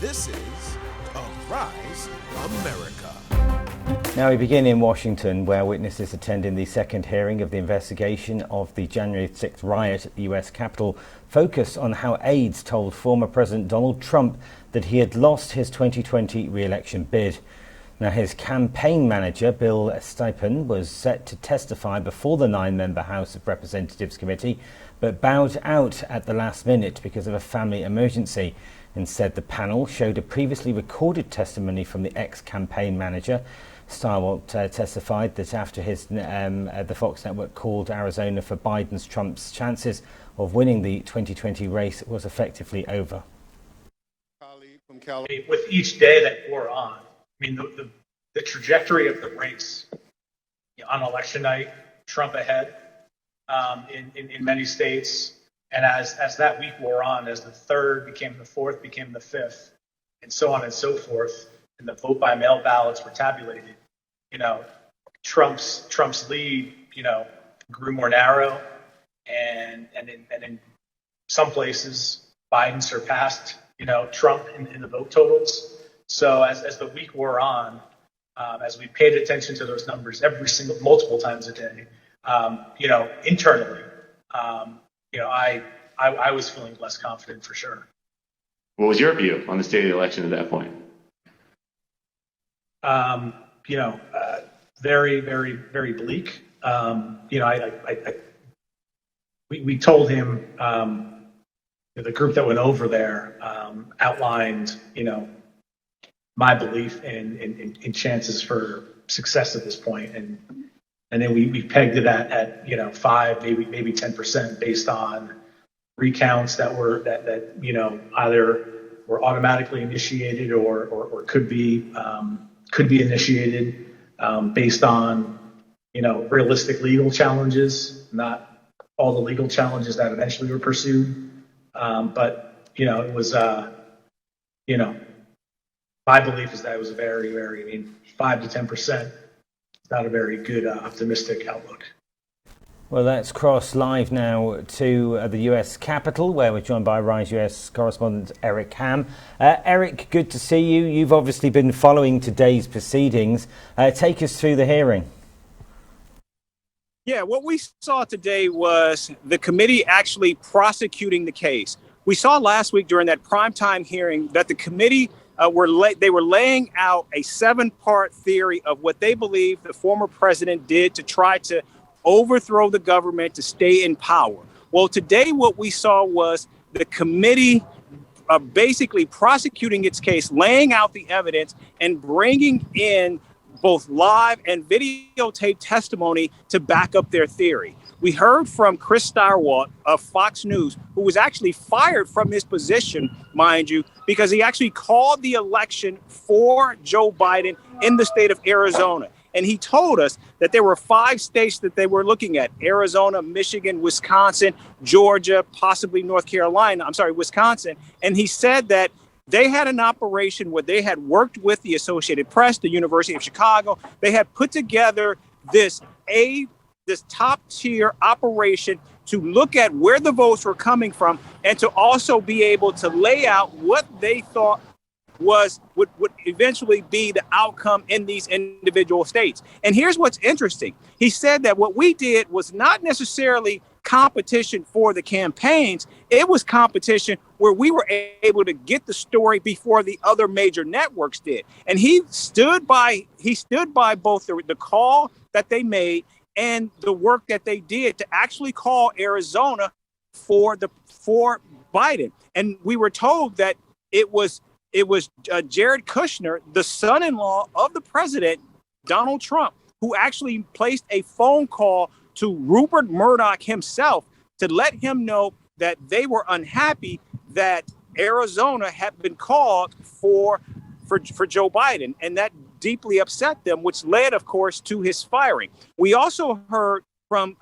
This is Arise America. Now we begin in Washington, where witnesses attending the second hearing of the investigation of the January 6th riot at the US Capitol focused on how aides told former President Donald Trump that he had lost his 2020 re-election bid. Now, his campaign manager, Bill Stepien, was set to testify before the 9-member House of Representatives committee, but bowed out at the last minute because of a family emergency. Instead, the panel showed a previously recorded testimony from the ex-campaign manager. Stilwell testified that after the Fox network called Arizona for Trump's chances of winning the 2020 race was effectively over. With each day that wore on, I mean, the trajectory of the race, on election night, Trump ahead in many states. And as that week wore on, as the third became the fourth, became the fifth, and so on and so forth, and the vote by mail ballots were tabulated, Trump's lead, grew more narrow, and in some places, Biden surpassed, Trump in the vote totals. So as the week wore on, as we paid attention to those numbers multiple times a day, internally, I was feeling less confident for sure. What was your view on the state of the election at that point? Very, very, very bleak. We told him, the group that went over there outlined, my belief in chances for success at this point, and then we pegged it at 5, maybe 10% based on recounts that either were automatically initiated or could be initiated based on realistic legal challenges, not all the legal challenges that eventually were pursued. But it was my belief is that it was a very, very 5 to 10%. Not a very good optimistic outlook. Well, let's cross live now to the US Capitol, where we're joined by Rise US correspondent Eric Ham. Eric, good to see you. You've obviously been following today's proceedings. Take us through the hearing. Yeah, what we saw today was the committee actually prosecuting the case. We saw last week during that primetime hearing that the committee were laying out a 7-part theory of what they believe the former president did to try to overthrow the government to stay in power. Well, today what we saw was the committee basically prosecuting its case, laying out the evidence and bringing in both live and videotape testimony to back up their theory. We heard from Chris Stilwell of Fox News, who was actually fired from his position, mind you, because he actually called the election for Joe Biden in the state of Arizona. And he told us that there were 5 states that they were looking at: Arizona, Michigan, Wisconsin, Georgia, possibly Wisconsin. And he said that they had an operation where they had worked with the Associated Press, the University of Chicago. They had put together this top-tier operation to look at where the votes were coming from and to also be able to lay out what they thought would eventually be the outcome in these individual states. And here's what's interesting. He said that what we did was not necessarily competition for the campaigns. It was competition where we were able to get the story before the other major networks did. And he stood by both the call that they made and the work that they did to actually call Arizona for Biden. And we were told that it was Jared Kushner, the son-in-law of the president, Donald Trump, who actually placed a phone call to Rupert Murdoch himself to let him know that they were unhappy that Arizona had been called for Joe Biden, and that deeply upset them, which led, of course, to his firing. We also heard from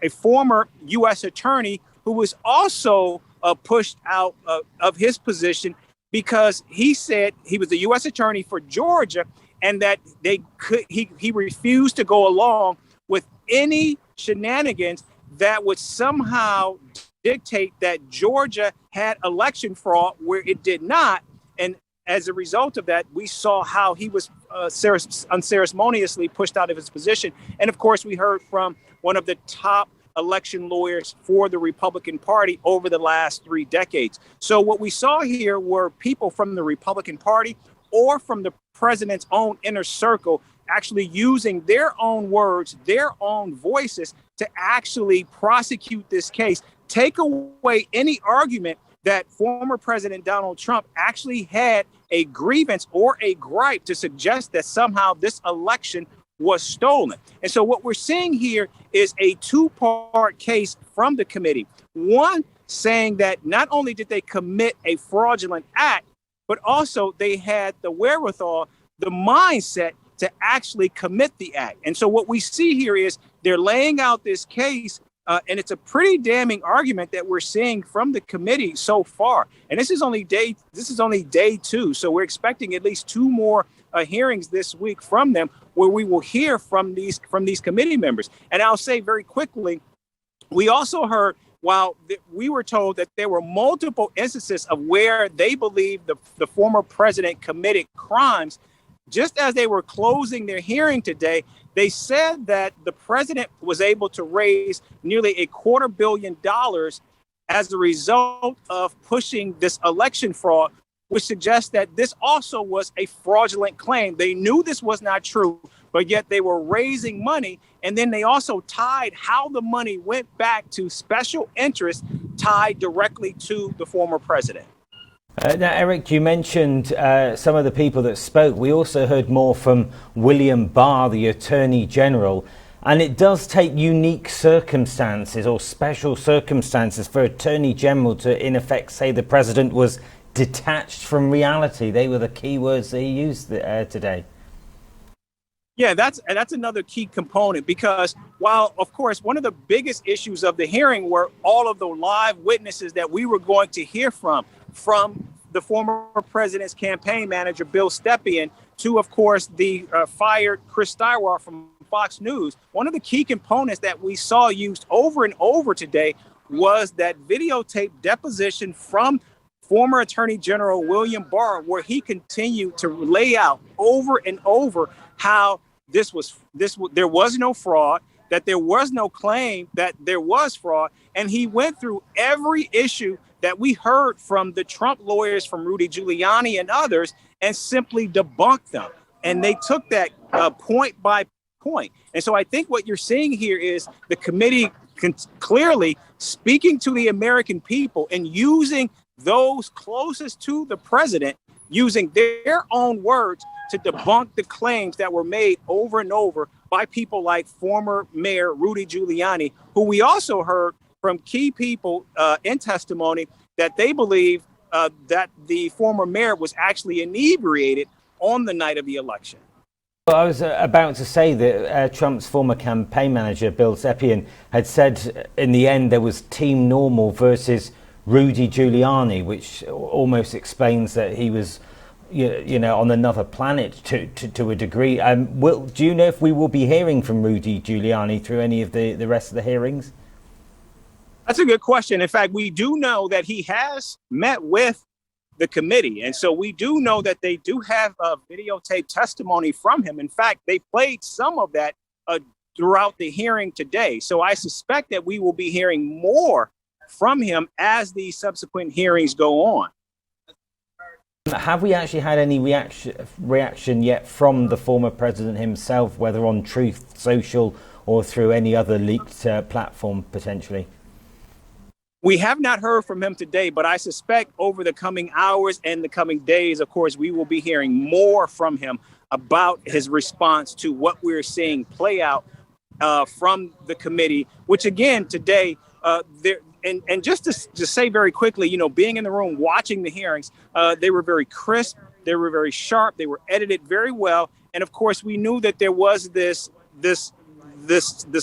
a former U.S. attorney who was also pushed out of his position because he said he was the U.S. attorney for Georgia, and that he refused to go along with any shenanigans that would somehow dictate that Georgia had election fraud where it did not. And as a result of that, we saw how he was unceremoniously pushed out of his position. And of course, we heard from one of the top election lawyers for the Republican Party over the last 3 decades. So what we saw here were people from the Republican Party or from the president's own inner circle actually using their own words, their own voices to actually prosecute this case, take away any argument that former President Donald Trump actually had a grievance or a gripe to suggest that somehow this election was stolen. And so what we're seeing here is a 2-part case from the committee. One saying that not only did they commit a fraudulent act, but also they had the wherewithal, the mindset to actually commit the act. And so what we see here is they're laying out this case, and it's a pretty damning argument that we're seeing from the committee so far. And this is only day 2. So we're expecting at least 2 more hearings this week from them, where we will hear from these committee members. And I'll say very quickly, we also heard, while we were told that there were multiple instances of where they believe the former president committed crimes, just as they were closing their hearing today, they said that the president was able to raise nearly $250 million as a result of pushing this election fraud, which suggests that this also was a fraudulent claim. They knew this was not true, but yet they were raising money. And then they also tied how the money went back to special interests tied directly to the former president. Now, Eric, you mentioned some of the people that spoke. We also heard more from William Barr, the Attorney General. And it does take unique circumstances or special circumstances for Attorney General to, in effect, say the president was detached from reality. They were the key words that he used today. Yeah, that's another key component, because while, of course, one of the biggest issues of the hearing were all of the live witnesses that we were going to hear from the former president's campaign manager, Bill Stepien, to, of course, the fired Chris Steiwart from Fox News. One of the key components that we saw used over and over today was that videotape deposition from former Attorney General William Barr, where he continued to lay out over and over how there was no fraud, that there was no claim that there was fraud. And he went through every issue that we heard from the Trump lawyers, from Rudy Giuliani and others, and simply debunked them. And they took that point by point. And so I think what you're seeing here is the committee clearly speaking to the American people and using those closest to the president, using their own words to debunk the claims that were made over and over by people like former Mayor Rudy Giuliani, who we also heard from key people in testimony that they believe that the former mayor was actually inebriated on the night of the election. Well, I was about to say that Trump's former campaign manager, Bill Stepien, had said in the end there was Team Normal versus Rudy Giuliani, which almost explains that he was, you know, on another planet to a degree. Do you know if we will be hearing from Rudy Giuliani through any of the rest of the hearings? That's a good question. In fact, we do know that he has met with the committee. And so we do know that they do have a videotape testimony from him. In fact, they played some of that throughout the hearing today. So I suspect that we will be hearing more from him as the subsequent hearings go on. Have we actually had any reaction yet from the former president himself, whether on Truth Social or through any other leaked platform potentially? We have not heard from him today, but I suspect over the coming hours and the coming days, of course, we will be hearing more from him about his response to what we're seeing play out from the committee, which again, today, and just to say very quickly, you know, being in the room, watching the hearings, they were very crisp, they were very sharp, they were edited very well. And of course, we knew that there was this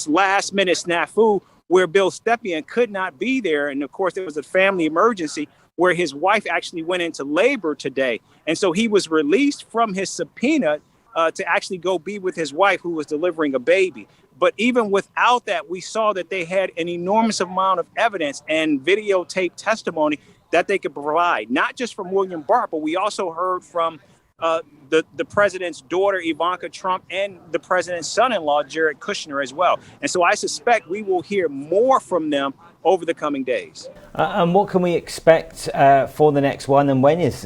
last minute snafu where Bill Stepien could not be there. And of course, there was a family emergency where his wife actually went into labor today. And so he was released from his subpoena to actually go be with his wife, who was delivering a baby. But even without that, we saw that they had an enormous amount of evidence and videotape testimony that they could provide, not just from William Barr, but we also heard from the president's daughter, Ivanka Trump, and the president's son-in-law, Jared Kushner, as well. And so I suspect we will hear more from them over the coming days. And what can we expect for the next one, and when is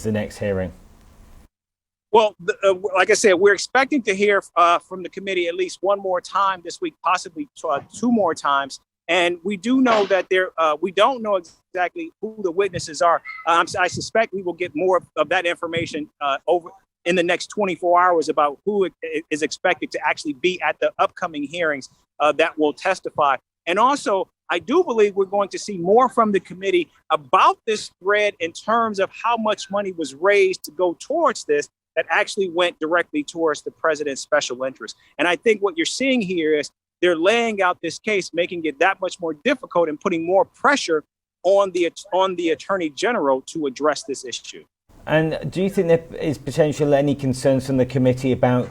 the next hearing? Well, like I said, we're expecting to hear from the committee at least one more time this week, possibly two more times. And we do know that we don't know exactly who the witnesses are. I suspect we will get more of that information over in the next 24 hours about who is expected to actually be at the upcoming hearings that will testify. And also, I do believe we're going to see more from the committee about this thread in terms of how much money was raised to go towards this that actually went directly towards the president's special interest. And I think what you're seeing here is they're laying out this case, making it that much more difficult and putting more pressure on the attorney general to address this issue. And do you think there is potential any concerns from the committee about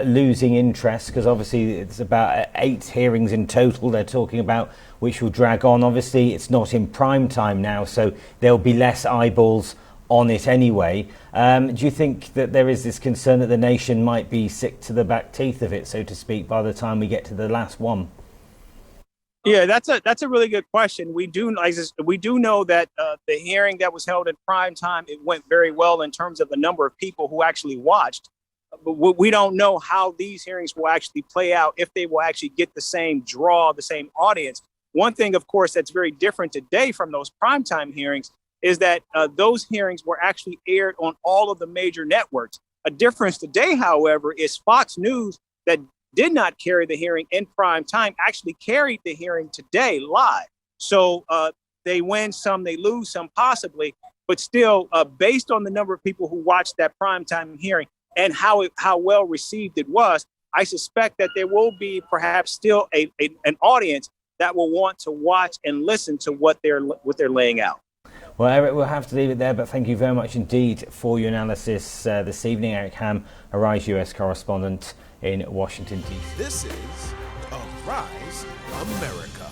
losing interest? Because obviously it's about 8 hearings in total they're talking about, which will drag on. Obviously it's not in prime time now, so there'll be less eyeballs on it anyway. Do you think that there is this concern that the nation might be sick to the back teeth of it, so to speak, by the time we get to the last one? Yeah, that's a really good question. We do know that the hearing that was held in prime time, it went very well in terms of the number of people who actually watched. But we don't know how these hearings will actually play out, if they will actually get the same draw, the same audience. One thing, of course, that's very different today from those primetime hearings is that those hearings were actually aired on all of the major networks. A difference today, however, is Fox News, that did not carry the hearing in prime time, actually carried the hearing today live. So they win some, they lose some possibly, but still, based on the number of people who watched that primetime hearing and how well received it was, I suspect that there will be perhaps still an audience that will want to watch and listen to what they're laying out. Well, Eric, we'll have to leave it there, but thank you very much indeed for your analysis this evening. Eric Ham, Arise US correspondent in Washington, D.C. This is Arise America.